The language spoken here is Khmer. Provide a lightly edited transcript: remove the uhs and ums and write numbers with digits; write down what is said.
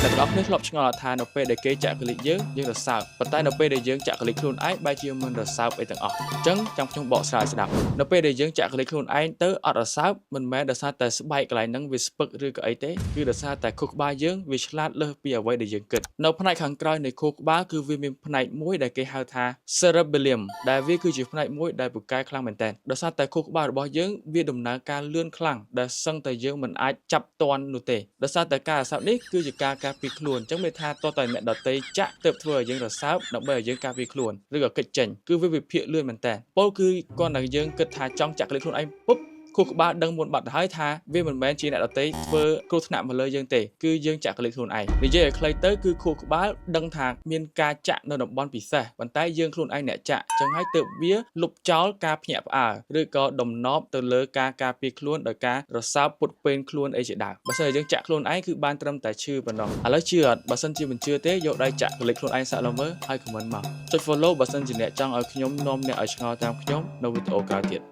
អ្នកទាំងអស់គ្នាធ្លាប់ឆ្ងល់ថានៅពេលដែលគេចាក់កលិចយើងរសើបប៉ុន្តែនៅពេលដែលយើងចាក់កលិចខ្លួនឯងបែរជាមិនរសើបអីទាំងអស់អញ្ចឹងចាំខ្ញុំបកស្រាយស្ដាប់នៅពេលដែលយើងចាក់កលិចខ្លួនឯងទៅអត់រសើបមិនមែនដោយសារតែស្បែកកន្លែងហ្នឹងវាស្ពឹកឬក៏អីទេគឺដោយសារតែខួរក្បាលយើងវាឆ្លាតលើសពីអ្វីដែលយើងគិតនៅផ្នែកខាងក្រោយនៃខួរក្បាលគឺវាមានផ្នែកមួយដែលគេហៅថា cerebellum ដែលវាគឺជាផ្នែកមួយដែលពូកែខ្លាំងមែនទែនដោយសារតែខួរក្បាលរបស់យើងវាដំណើរការលឿនខ្លាំងដែលសឹងតែយើងមិនអាចចាប់ទាន់នោះទេដោយសារតែការរសើបនេះគឺជាការការពារខ្លួនអញ្ចឹងមានថាតើតែអ្នកដតីចាក់ទៅធ្វើឲ្យយើងរសើបដើម្បីឲ្យយើងការពារខ្លួនឬក៏កិច្ចចេញគឺវាវិភាគលឿនមែនតើពលគឺគាត់តែយើងគិតថាចង់ចាក់កលិចខ្លួនឯងពុបខួរក្បាលដឹងមុនបាត់ទៅហើយថាវាមិនមែនជាអ្នកដតីធ្វើគ្រោះថ្នាក់មកលើយើងទេគឺយើងចាក់កលិចខ្លួនឯងនិយាយឲ្យខ្លីទៅគឺខួរក្បាលដឹងថាមានការចាក់នៅតំបន់ពិសេសប៉ុន្តែយើងខ្លួនឯងអ្នកចាក់ចឹងហើយទើបវាលុបចោលការភ្ញាក់ផ្អើលឬក៏ដំណប់ទៅលើការការពារខ្លួនដោយការរសើបពុតពេនខ្លួនអីជាដើមបើសិនជាយើងចាក់ខ្លួនឯងគឺបានត្រឹមតែឈឺប៉ុណ្ណោះឥឡូវជឿអត់បើសិនជាមិនជឿទេយកដៃចាក់កលិចខ្លួនឯងសាក់ឡើងមើលហើយ comment មកចុច follow បើសិនជាអ្នកចង់ឲ្យខ្ញុំនាំអ្នកឲ្យឆ្ងល់តាមខ្ញុំនៅវីដេអូក្រោយទៀត